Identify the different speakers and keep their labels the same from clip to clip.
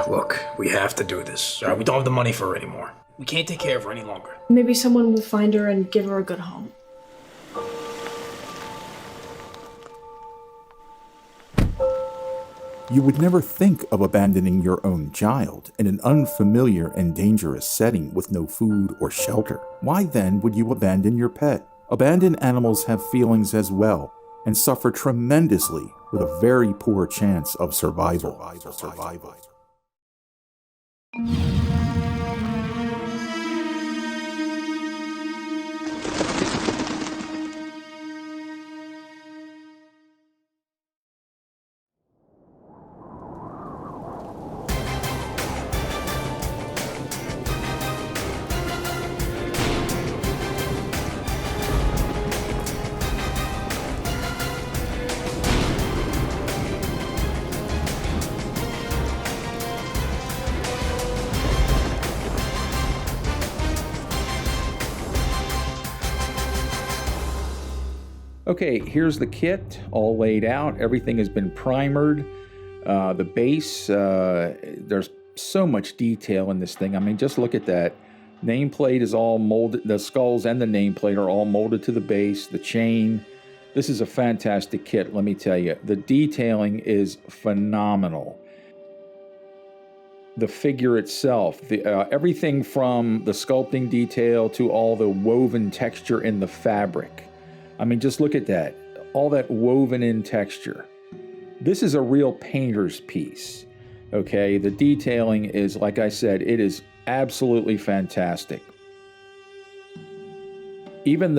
Speaker 1: Look, we have to do this. We don't have the money for her anymore. We can't take care of her any longer.
Speaker 2: Maybe someone will find her and give her a good home.
Speaker 3: You would never think of abandoning your own child in an unfamiliar and dangerous setting with no food or shelter. Why then would you abandon your pet? Abandoned animals have feelings as well and suffer tremendously with a very poor chance of survival.
Speaker 4: Okay, here's the kit all laid out. Everything has been primered. The base, there's so much detail in this thing. I mean, just look at that. Nameplate is all molded. The skulls and the nameplate are all molded to the base. The chain. This is a fantastic kit, let me tell you. The detailing is phenomenal. The figure itself, everything from the sculpting detail to all the woven texture in the fabric. I mean, just look at that. All that woven in texture. This is a real painter's piece. Okay, the detailing is, like I said, it is absolutely fantastic. Even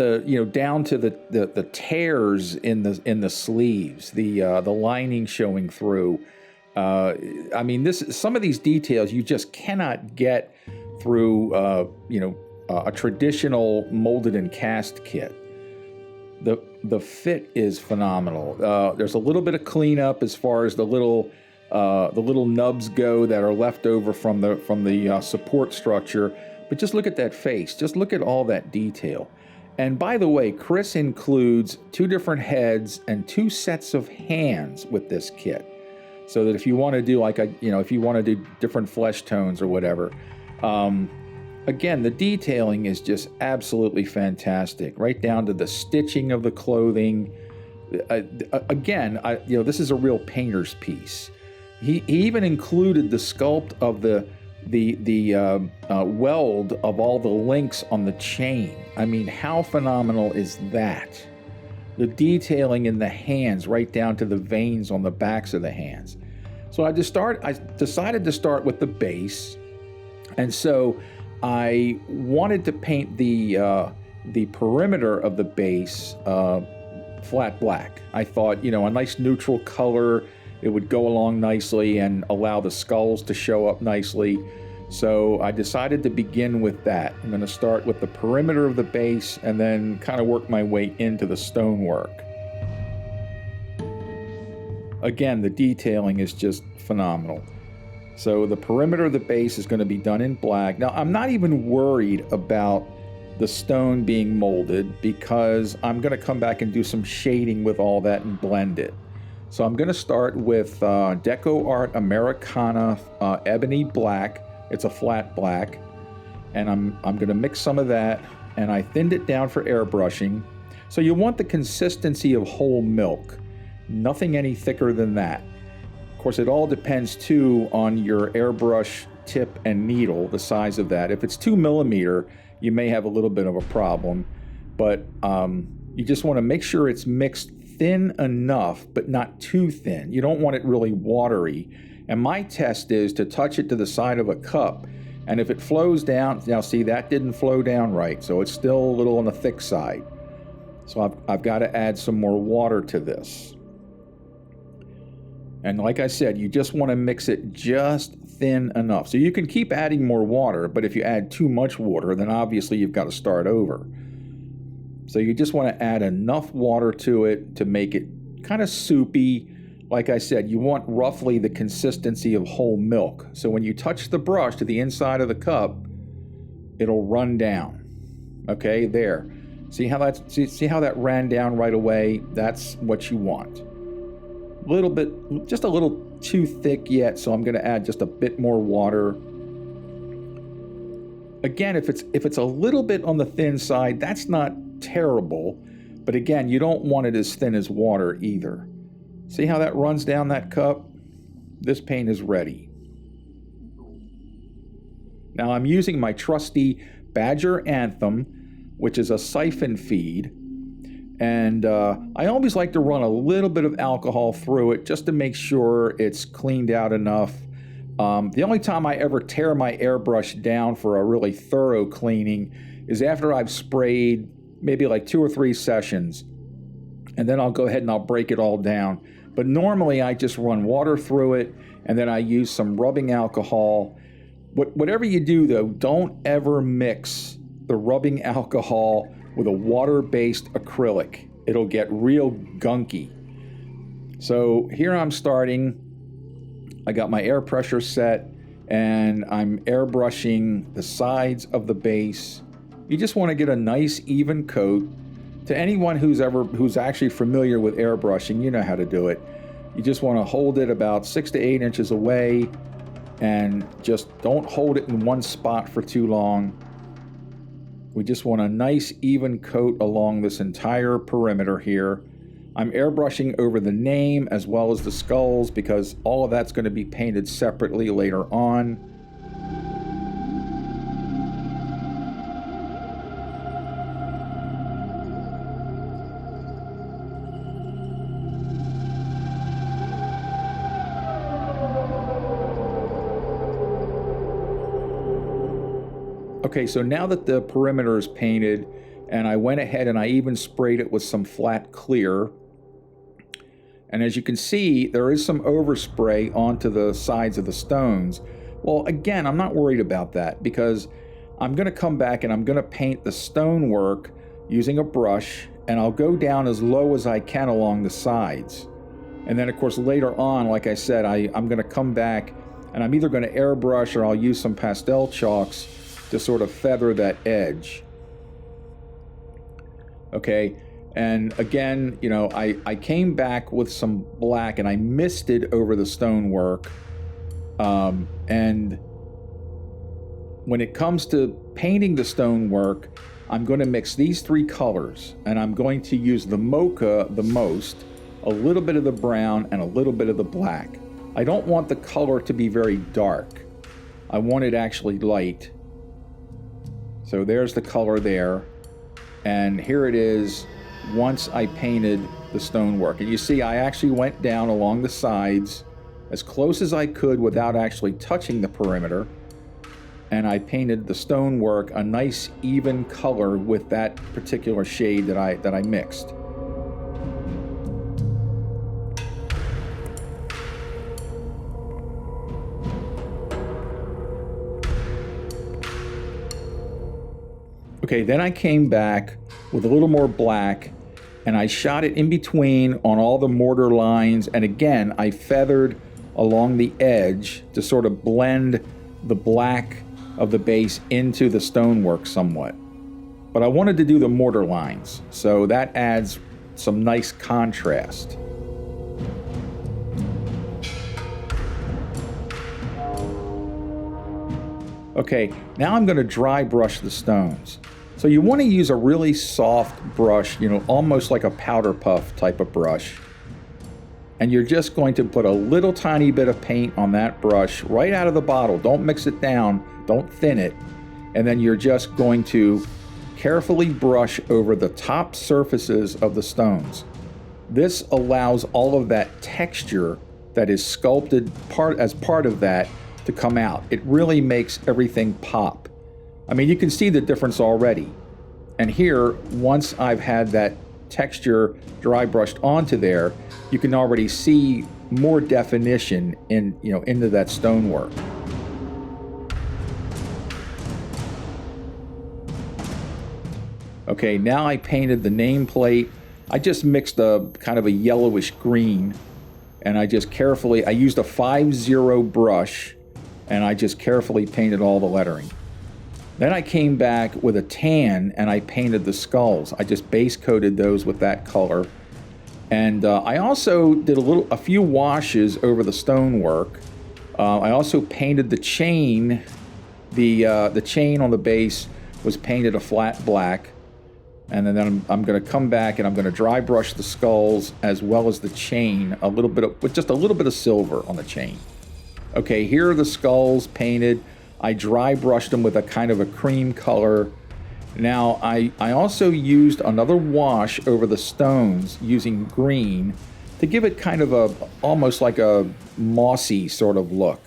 Speaker 4: down to the tears in the sleeves, the lining showing through. I mean, some of these details you just cannot get through a traditional molded and cast kit. The fit is phenomenal. There's a little bit of cleanup as far as the little nubs go that are left over from the support structure. But just look at that face. Just look at all that detail. And by the way, Chris includes 2 different heads and 2 sets of hands with this kit, so that if you want to do if you want to do different flesh tones or whatever. Again, the detailing is just absolutely fantastic, right down to the stitching of the clothing. This is a real painter's piece. He even included the sculpt of the weld of all the links on the chain. I mean, how phenomenal is that? The detailing in the hands, right down to the veins on the backs of the hands. So I decided to start with the base, and so I wanted to paint the perimeter of the base flat black. I thought, a nice neutral color, it would go along nicely and allow the skulls to show up nicely. So I decided to begin with that. I'm going to start with the perimeter of the base and then kind of work my way into the stonework. Again, the detailing is just phenomenal. So the perimeter of the base is going to be done in black. Now, I'm not even worried about the stone being molded because I'm going to come back and do some shading with all that and blend it. So I'm going to start with Deco Art Americana Ebony Black. It's a flat black. And I'm going to mix some of that, and I thinned it down for airbrushing. So you want the consistency of whole milk. Nothing any thicker than that. Of course, it all depends too on your airbrush tip and needle, the size of that. If it's 2 millimeter, you may have a little bit of a problem, but you just want to make sure it's mixed thin enough, but not too thin. You don't want it really watery. And my test is to touch it to the side of a cup, and if it flows down, now see, that didn't flow down right, so it's still a little on the thick side. So I've got to add some more water to this. And like I said, you just want to mix it just thin enough. So you can keep adding more water, but if you add too much water, then obviously you've got to start over. So you just want to add enough water to it to make it kind of soupy. Like I said, you want roughly the consistency of whole milk. So when you touch the brush to the inside of the cup, it'll run down. Okay, there. See how that ran down right away? That's what you want. Little bit, just a little too thick yet, so I'm going to add just a bit more water. Again, if it's a little bit on the thin side, that's not terrible. But again, you don't want it as thin as water either. See how that runs down that cup? This paint is ready. Now I'm using my trusty Badger Anthem, which is a siphon feed. And I always like to run a little bit of alcohol through it just to make sure it's cleaned out enough. The only time I ever tear my airbrush down for a really thorough cleaning is after I've sprayed maybe like 2 or 3 sessions. And then I'll go ahead and I'll break it all down. But normally I just run water through it and then I use some rubbing alcohol. Whatever you do though, don't ever mix the rubbing alcohol with a water-based acrylic. It'll get real gunky. So here I'm starting. I got my air pressure set and I'm airbrushing the sides of the base. You just want to get a nice even coat. To anyone who's actually familiar with airbrushing, you know how to do it. You just want to hold it about 6 to 8 inches away and just don't hold it in one spot for too long. We just want a nice even coat along this entire perimeter here. I'm airbrushing over the name as well as the skulls because all of that's going to be painted separately later on. Okay, so now that the perimeter is painted, and I went ahead and I even sprayed it with some flat clear. And as you can see, there is some overspray onto the sides of the stones. Well, again, I'm not worried about that because I'm going to come back and I'm going to paint the stonework using a brush, and I'll go down as low as I can along the sides. And then, of course, later on, like I said, I'm going to come back and I'm either going to airbrush or I'll use some pastel chalks to sort of feather that edge. Okay, and again, you know, I came back with some black and I misted over the stonework. And when it comes to painting the stonework, I'm going to mix these 3 colors, and I'm going to use the mocha the most, a little bit of the brown, and a little bit of the black. I don't want the color to be very dark. I want it actually light. So there's the color there, and here it is once I painted the stonework. And you see I actually went down along the sides as close as I could without actually touching the perimeter, and I painted the stonework a nice even color with that particular shade that I mixed. Okay, then I came back with a little more black and I shot it in between on all the mortar lines, and again I feathered along the edge to sort of blend the black of the base into the stonework somewhat. But I wanted to do the mortar lines, so that adds some nice contrast. Okay, now I'm going to dry brush the stones. So you want to use a really soft brush, you know, almost like a powder puff type of brush. And you're just going to put a little tiny bit of paint on that brush right out of the bottle. Don't mix it down, don't thin it. And then you're just going to carefully brush over the top surfaces of the stones. This allows all of that texture that is sculpted as part of that to come out. It really makes everything pop. I mean, you can see the difference already. And here, once I've had that texture dry brushed onto there, you can already see more definition into that stonework. Okay, now I painted the nameplate. I just mixed a kind of a yellowish green, and I used a 5-0 brush, and I just carefully painted all the lettering. Then I came back with a tan and I painted the skulls. I just base coated those with that color. And I also did a few washes over the stonework. I also painted the chain. The chain on the base was painted a flat black. And then I'm going to come back and I'm going to dry brush the skulls as well as the chain with just a little bit of silver on the chain. Okay, here are the skulls painted. I dry brushed them with a kind of a cream color. Now, I also used another wash over the stones using green to give it kind of almost like a mossy sort of look.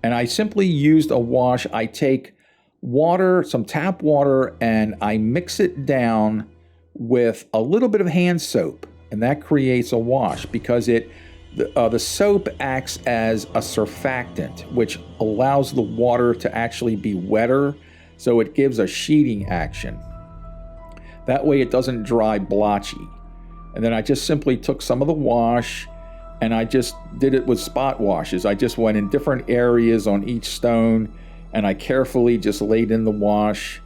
Speaker 4: And I simply used a wash. I take water, some tap water, and I mix it down with a little bit of hand soap. And that creates a wash because the soap acts as a surfactant, which allows the water to actually be wetter. So it gives a sheeting action. That way it doesn't dry blotchy. And then I just simply took some of the wash and I just did it with spot washes. I just went in different areas on each stone and I carefully just laid in the wash.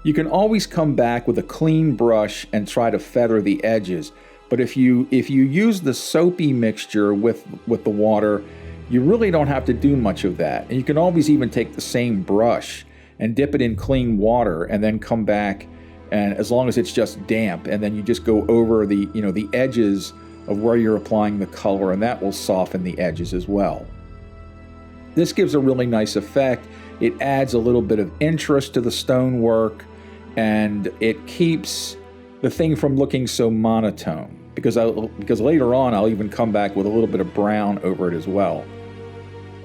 Speaker 4: You can always come back with a clean brush and try to feather the edges. But if you use the soapy mixture with the water, you really don't have to do much of that. And you can always even take the same brush and dip it in clean water and then come back, and as long as it's just damp, and then you just go over the edges of where you're applying the color, and that will soften the edges as well. This gives a really nice effect. It adds a little bit of interest to the stonework, and it keeps the thing from looking so monotone, because later on I'll even come back with a little bit of brown over it as well.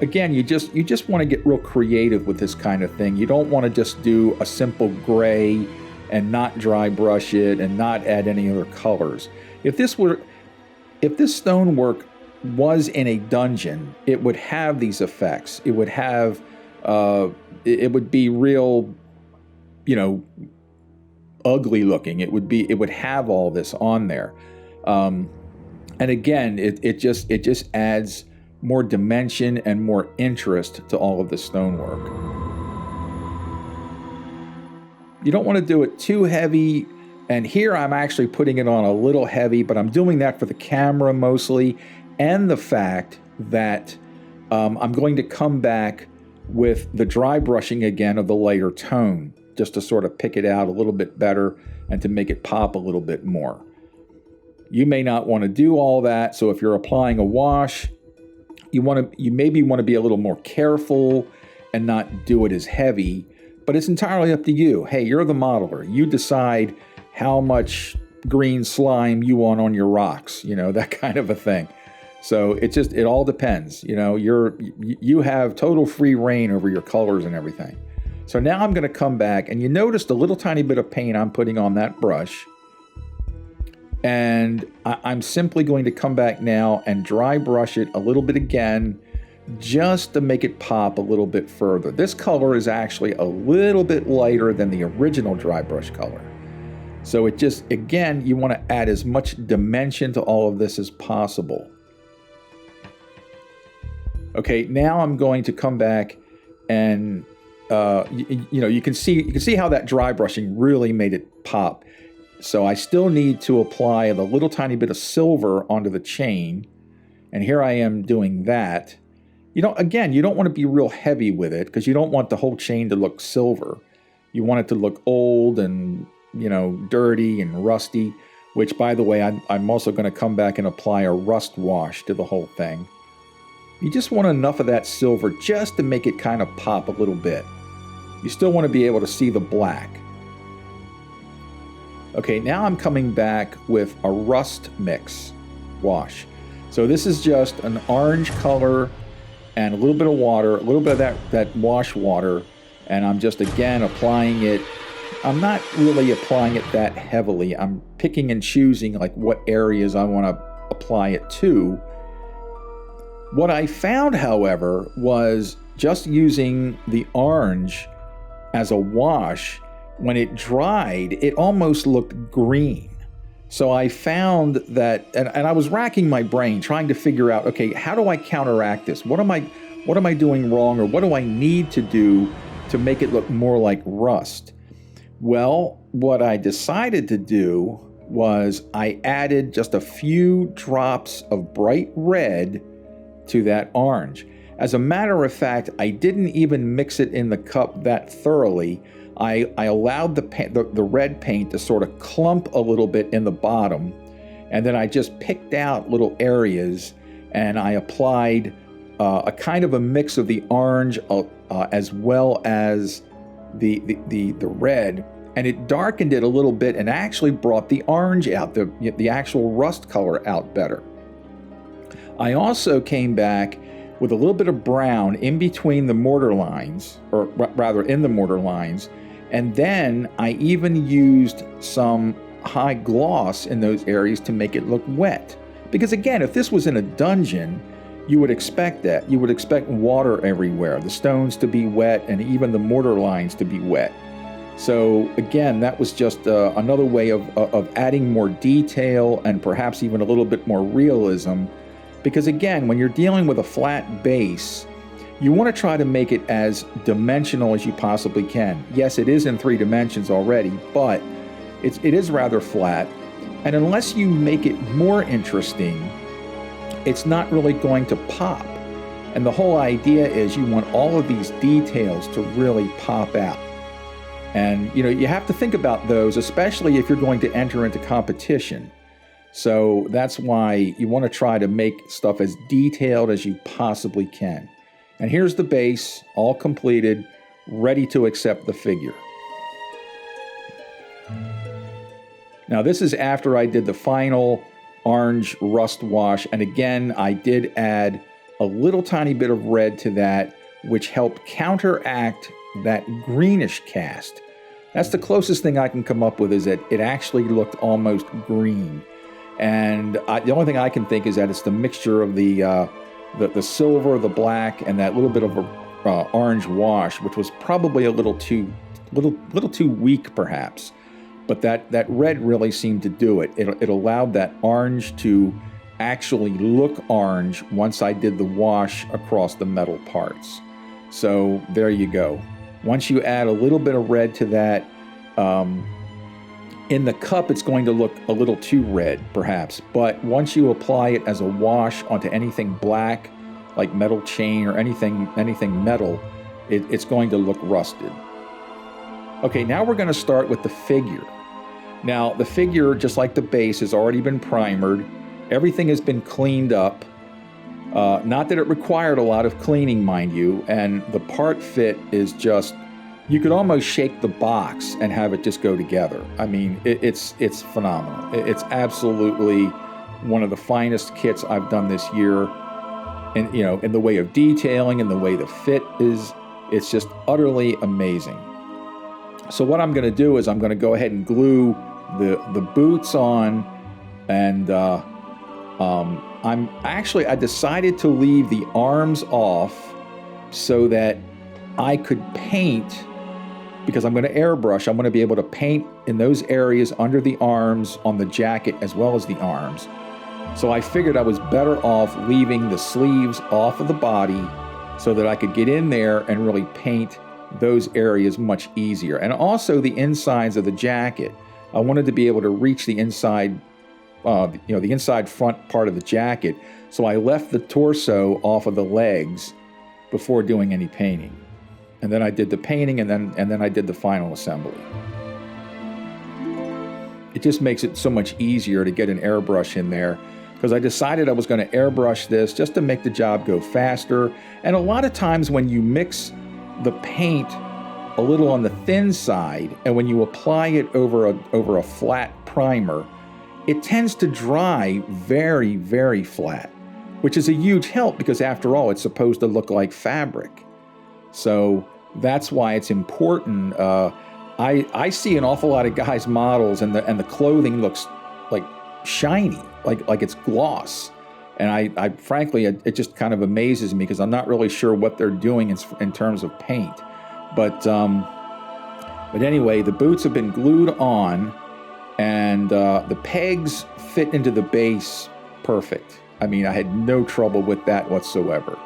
Speaker 4: Again, you just want to get real creative with this kind of thing. You don't want to just do a simple gray and not dry brush it and not add any other colors. If this stonework was in a dungeon, it would have these effects. It would have it would be real, ugly looking. It would have all this on there. And again, it just adds more dimension and more interest to all of the stonework. You don't want to do it too heavy, and here I'm actually putting it on a little heavy, but I'm doing that for the camera mostly, and the fact that I'm going to come back with the dry brushing again of the lighter tone, just to sort of pick it out a little bit better and to make it pop a little bit more. You may not want to do all that, so if you're applying a wash, you maybe want to be a little more careful and not do it as heavy, but it's entirely up to you. Hey, you're the modeler. You decide how much green slime you want on your rocks, that kind of a thing. So it all depends. You have total free reign over your colors and everything. So now I'm going to come back, and you notice the little tiny bit of paint I'm putting on that brush. And I'm simply going to come back now and dry brush it a little bit again, just to make it pop a little bit further. This color is actually a little bit lighter than the original dry brush color. So it just, again, you want to add as much dimension to all of this as possible. Okay, now I'm going to come back and you can see how that dry brushing really made it pop. So I still need to apply the little tiny bit of silver onto the chain. And here I am doing that. Again, you don't want to be real heavy with it because you don't want the whole chain to look silver. You want it to look old and, dirty and rusty, which, by the way, I'm also going to come back and apply a rust wash to the whole thing. You just want enough of that silver just to make it kind of pop a little bit. You still want to be able to see the black. Okay, now I'm coming back with a rust mix wash. So this is just an orange color and a little bit of water, a little bit of that wash water, and I'm just, again, applying it. I'm not really applying it that heavily. I'm picking and choosing like what areas I want to apply it to. What I found, however, was just using the orange as a wash, when it dried, it almost looked green. So I found that, and I was racking my brain trying to figure out, okay, how do I counteract this? What am I doing wrong, or what do I need to do to make it look more like rust? Well, what I decided to do was I added just a few drops of bright red to that orange. As a matter of fact, I didn't even mix it in the cup that thoroughly. I allowed the red paint to sort of clump a little bit in the bottom, and then I just picked out little areas and I applied a kind of a mix of the orange as well as the red, and it darkened it a little bit and actually brought the orange out, the actual rust color out better. I also came back with a little bit of brown in between the mortar lines, or rather in the mortar lines, and then I even used some high gloss in those areas to make it look wet. Because again, if this was in a dungeon, you would expect that. You would expect water everywhere, the stones to be wet, and even the mortar lines to be wet. So again, that was just another way of adding more detail and perhaps even a little bit more realism. Because again, when you're dealing with a flat base, you want to try to make it as dimensional as you possibly can. Yes, it is in 3 dimensions already, but it is rather flat. And unless you make it more interesting, it's not really going to pop. And the whole idea is you want all of these details to really pop out. And you have to think about those, especially if you're going to enter into competition. So that's why you want to try to make stuff as detailed as you possibly can. And here's the base, all completed, ready to accept the figure. Now this is after I did the final orange rust wash, and again I did add a little tiny bit of red to that, which helped counteract that greenish cast. That's the closest thing I can come up with, is that it actually looked almost green. And the only thing I can think is that it's the mixture of the silver, the black, and that little bit of a orange wash, which was probably a little too weak perhaps. But that red really seemed to do it. It allowed that orange to actually look orange once I did the wash across the metal parts. So there you go. Once you add a little bit of red to that, in the cup it's going to look a little too red perhaps, but once you apply it as a wash onto anything black, like metal chain or anything metal, it's going to look rusted. Okay, now we're going to start with the figure. Now the figure, just like the base, has already been primered. Everything has been cleaned up. Not that it required a lot of cleaning, mind you, and the part fit is just, you could almost shake the box and have it just go together. I mean, it's phenomenal. It's absolutely one of the finest kits I've done this year. And in the way of detailing and the way the fit is, it's just utterly amazing. So what I'm going to do is I'm going to go ahead and glue the boots on, and I decided to leave the arms off so that I could paint, because I'm going to airbrush. I'm going to be able to paint in those areas under the arms on the jacket as well as the arms. So I figured I was better off leaving the sleeves off of the body so that I could get in there and really paint those areas much easier. And also the insides of the jacket. I wanted to be able to reach the inside, the inside front part of the jacket. So I left the torso off of the legs before doing any painting. And then I did the painting, and then I did the final assembly. It just makes it so much easier to get an airbrush in there, because I decided I was going to airbrush this just to make the job go faster. And a lot of times when you mix the paint a little on the thin side, and when you apply it over a flat primer, it tends to dry very, very flat, which is a huge help because after all, it's supposed to look like fabric. So that's why it's important. I see an awful lot of guys' models, and the clothing looks like shiny, like it's gloss. And I frankly, it just kind of amazes me because I'm not really sure what they're doing in terms of paint. But anyway, the boots have been glued on, and the pegs fit into the base perfect. I mean, I had no trouble with that whatsoever.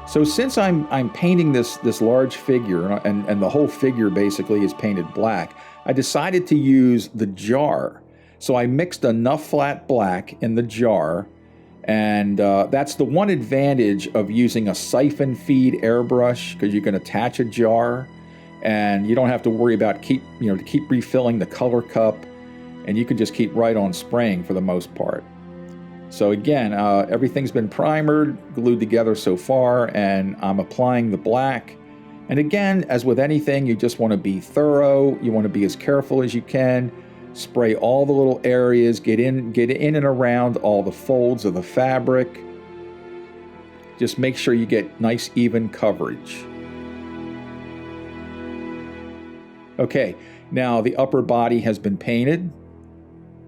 Speaker 4: So since I'm painting this large figure, and the whole figure basically is painted black, I decided to use the jar. So I mixed enough flat black in the jar, and that's the one advantage of using a siphon feed airbrush, because you can attach a jar and you don't have to worry about keep refilling the color cup, and you can just keep right on spraying for the most part. So again, everything's been primered, glued together so far, and I'm applying the black. And again, as with anything, you just want to be thorough. You want to be as careful as you can. Spray all the little areas, get in and around all the folds of the fabric. Just make sure you get nice even coverage. Okay, now the upper body has been painted,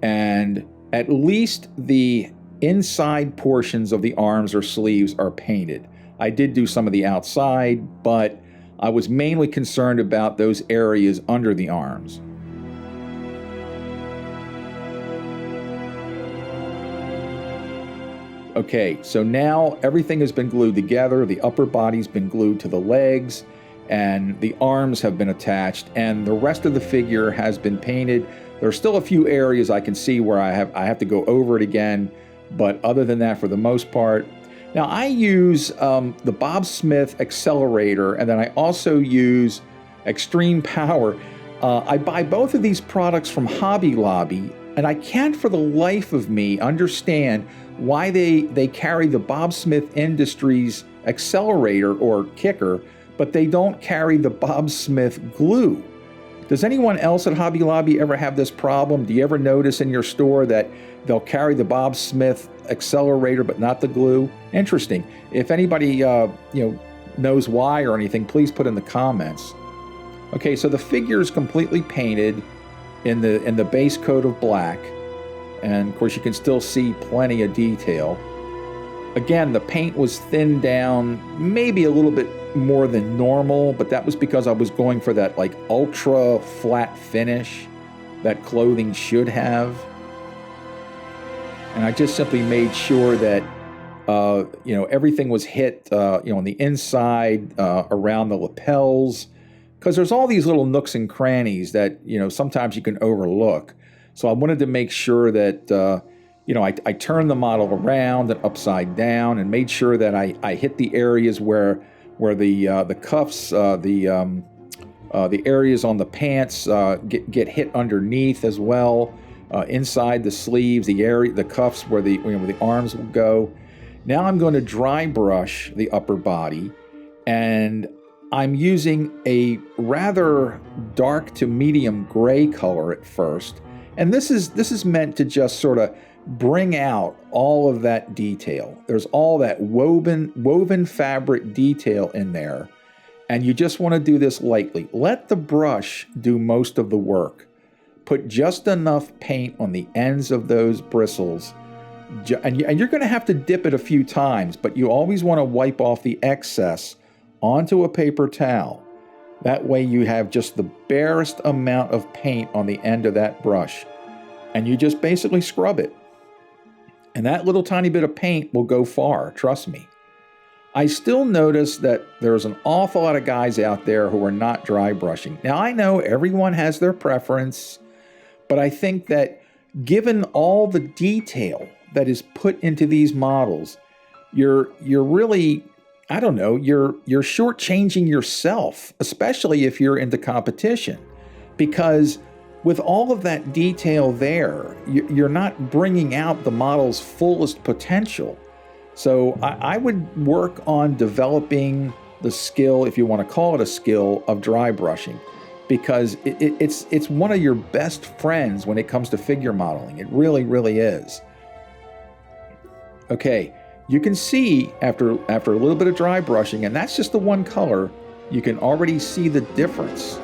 Speaker 4: and at least the inside portions of the arms or sleeves are painted. I did do some of the outside, but I was mainly concerned about those areas under the arms. Okay, so now everything has been glued together. The upper body's been glued to the legs, and the arms have been attached, and the rest of the figure has been painted. There's still a few areas I can see where I have to go over it again, but other than that, for the most part. Now I use the Bob Smith accelerator, and then I also use Extreme Power. I buy both of these products from Hobby Lobby, and I can't for the life of me understand why they carry the Bob Smith Industries accelerator or kicker, but they don't carry the Bob Smith glue. Does anyone else at Hobby Lobby ever have this problem? Do you ever notice in your store that they'll carry the Bob Smith accelerator but not the glue? Interesting. If anybody knows why or anything, please put in the comments. Okay, so the figure is completely painted in the base coat of black, and of course you can still see plenty of detail. Again, the paint was thinned down maybe a little bit more than normal, but that was because I was going for that like ultra flat finish that clothing should have. And I just simply made sure that everything was hit on the inside, around the lapels, because there's all these little nooks and crannies that sometimes you can overlook. So I wanted to make sure that I turned the model around and upside down and made sure that I hit the areas where the cuffs, the areas on the pants get hit underneath as well, inside the sleeves, the cuffs where the arms will go. Now I'm going to dry brush the upper body, and I'm using a rather dark to medium gray color at first, and this is meant to just sort of bring out all of that detail. There's all that woven fabric detail in there, and you just want to do this lightly. Let the brush do most of the work. Put just enough paint on the ends of those bristles, and you're going to have to dip it a few times, but you always want to wipe off the excess onto a paper towel. That way you have just the barest amount of paint on the end of that brush, and you just basically scrub it. And that little tiny bit of paint will go far, trust me. I still notice that there's an awful lot of guys out there who are not dry brushing. Now I know everyone has their preference, but I think that given all the detail that is put into these models, you're really, you're shortchanging yourself, especially if you're into competition, because with all of that detail there, you're not bringing out the model's fullest potential. So I would work on developing the skill, if you want to call it a skill, of dry brushing, because it's one of your best friends when it comes to figure modeling. It really, really is. Okay, you can see after a little bit of dry brushing, and that's just the one color, you can already see the difference.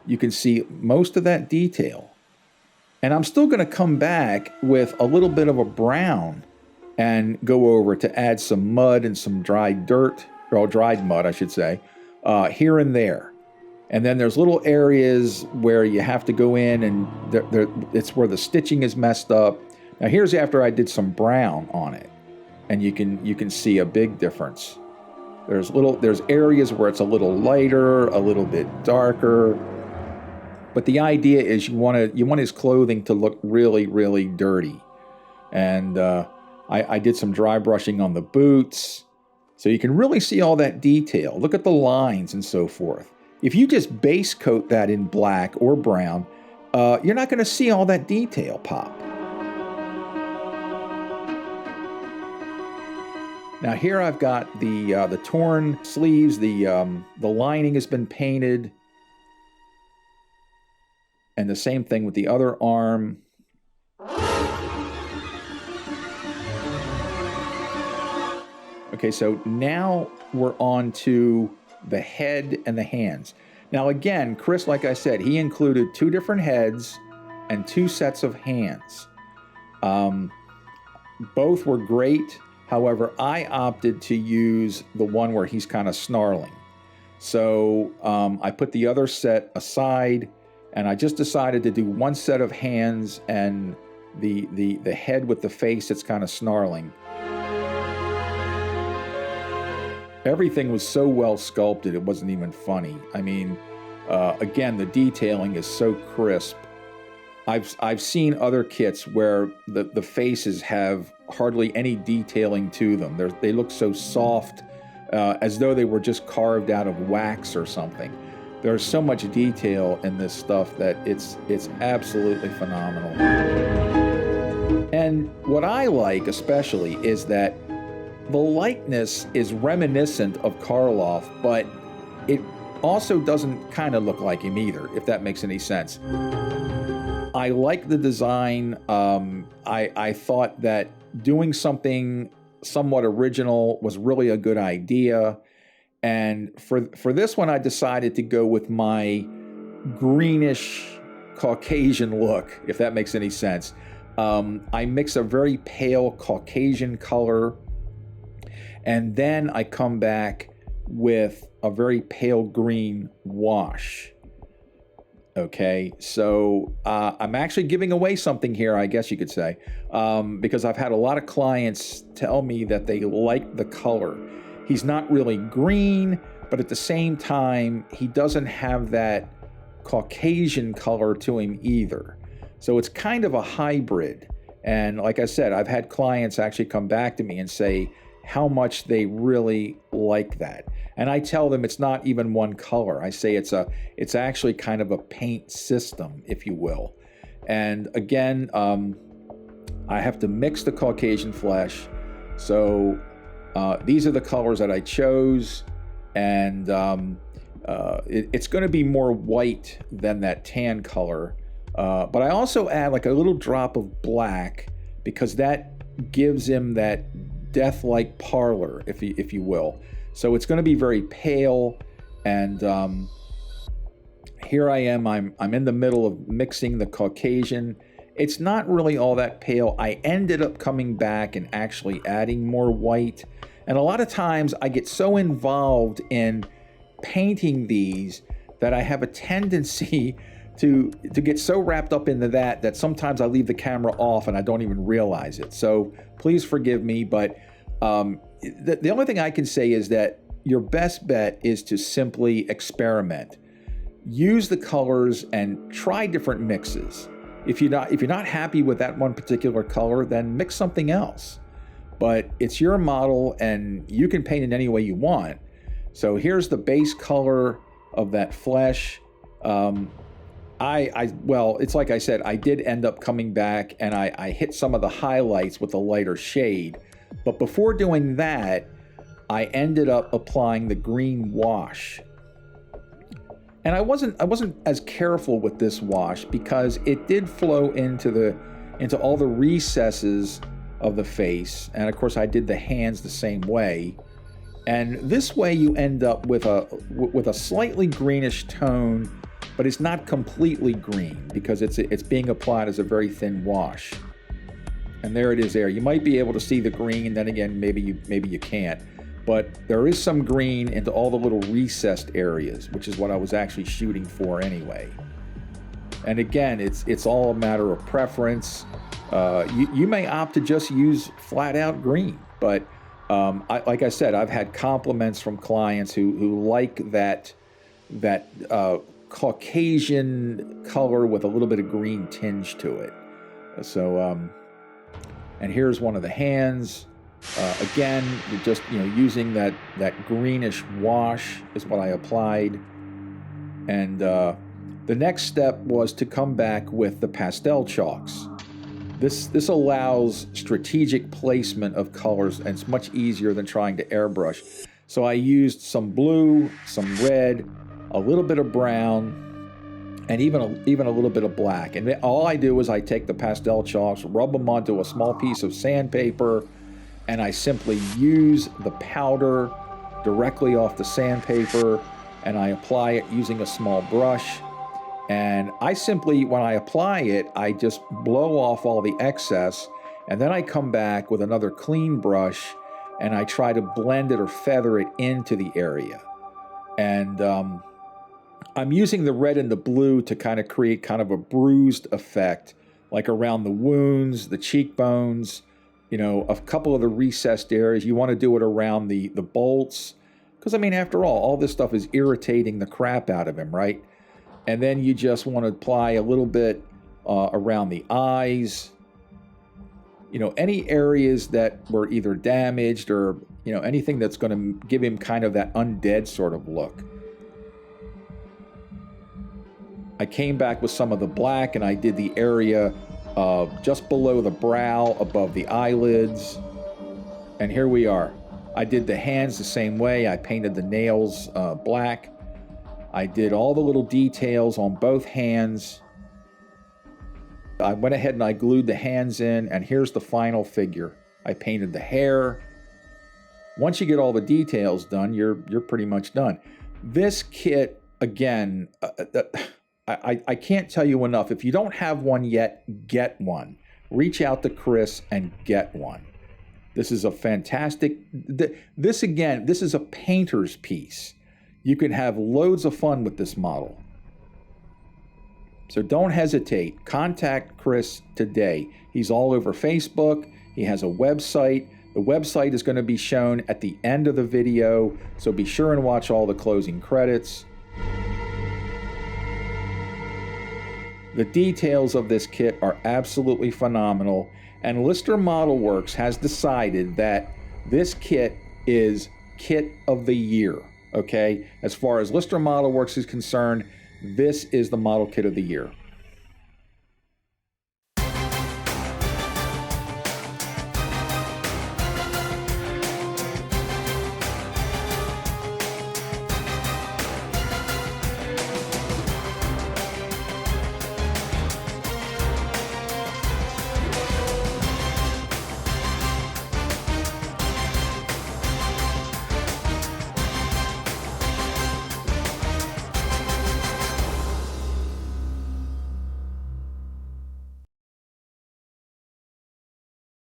Speaker 4: You can see most of that detail. And I'm still going to come back with a little bit of a brown and go over to add some mud and some dried dirt, or dried mud, I should say, here and there. And then there's little areas where you have to go in, and it's where the stitching is messed up. Now here's after I did some brown on it, and you can see a big difference. There's areas where it's a little lighter, a little bit darker. But the idea is you want his clothing to look really, really dirty. And I did some dry brushing on the boots, so you can really see all that detail. Look at the lines and so forth. If you just base coat that in black or brown, you're not going to see all that detail pop. Now here I've got the torn sleeves. The lining has been painted, and the same thing with the other arm. Okay, so now we're on to the head and the hands. Now again, Chris, like I said, he included 2 different heads and 2 sets of hands. Both were great. However, I opted to use the one where he's kind of snarling. So I put the other set aside, and I just decided to do 1 set of hands and the head with the face that's kind of snarling. Everything was so well sculpted, it wasn't even funny. I mean, again, the detailing is so crisp. I've seen other kits where the faces have hardly any detailing to them. They look so soft, as though they were just carved out of wax or something. There's so much detail in this stuff that it's absolutely phenomenal. And what I like especially is that the likeness is reminiscent of Karloff, but it also doesn't kind of look like him either, if that makes any sense. I like the design. I thought that doing something somewhat original was really a good idea. And for this one, I decided to go with my greenish Caucasian look, if that makes any sense. I mix a very pale Caucasian color, and then I come back with a very pale green wash. Okay, so I'm actually giving away something here, I guess you could say, because I've had a lot of clients tell me that they like the color. He's not really green, but at the same time, he doesn't have that Caucasian color to him either. So it's kind of a hybrid. And like I said, I've had clients actually come back to me and say how much they really like that. And I tell them it's not even one color. I say it's actually kind of a paint system, if you will. And again, I have to mix the Caucasian flesh. So these are the colors that I chose, and it's going to be more white than that tan color. But I also add like a little drop of black because that gives him that death-like parlor, if you will. So it's going to be very pale, and here I am. I'm in the middle of mixing the Caucasian. It's not really all that pale. I ended up coming back and actually adding more white. And a lot of times I get so involved in painting these that I have a tendency to get so wrapped up into that sometimes I leave the camera off and I don't even realize it. So please forgive me, but the only thing I can say is that your best bet is to simply experiment. Use the colors and try different mixes. If you're not happy with that one particular color, then mix something else. But it's your model and you can paint it any way you want. So here's the base color of that flesh. Well, it's like I said, I did end up coming back and I hit some of the highlights with a lighter shade. But before doing that, I ended up applying the green wash. And I wasn't as careful with this wash because it did flow into all the recesses of the face. And of course I did the hands the same way. And this way you end up with a slightly greenish tone, but it's not completely green because it's being applied as a very thin wash. And there it is there. You might be able to see the green, and then again, maybe you can't. But there is some green into all the little recessed areas, which is what I was actually shooting for anyway. And again, it's all a matter of preference. You may opt to just use flat out green, but like I said, I've had compliments from clients who like that Caucasian color with a little bit of green tinge to it. So, and here's one of the hands. Again, just using that greenish wash is what I applied. And the next step was to come back with the pastel chalks. This allows strategic placement of colors, and it's much easier than trying to airbrush. So I used some blue, some red, a little bit of brown, and even a little bit of black. And all I do is I take the pastel chalks, rub them onto a small piece of sandpaper, and I simply use the powder directly off the sandpaper, and I apply it using a small brush. And I simply, when I apply it, I just blow off all the excess, and then I come back with another clean brush, and I try to blend it or feather it into the area. And I'm using the red and the blue to kind of create kind of a bruised effect, like around the wounds, the cheekbones, a couple of the recessed areas. You want to do it around the bolts, because, I mean, after all this stuff is irritating the crap out of him, right? And then you just want to apply a little bit around the eyes, any areas that were either damaged or, anything that's going to give him kind of that undead sort of look. I came back with some of the black, and I did the area just below the brow, above the eyelids. And here we are. I did the hands the same way. I painted the nails black. I did all the little details on both hands. I went ahead and I glued the hands in, and here's the final figure. I painted the hair. Once you get all the details done, you're pretty much done. This kit, again, I can't tell you enough. If you don't have one yet, get one. Reach out to Chris and get one. This is a fantastic, this is a painter's piece. You can have loads of fun with this model. So don't hesitate. Contact Chris today. He's all over Facebook. He has a website. The website is going to be shown at the end of the video, so be sure and watch all the closing credits. The details of this kit are absolutely phenomenal, and Lister Model Works has decided that this kit is Kit of the Year. Okay, as far as Lister Model Works is concerned, this is the model kit of the year.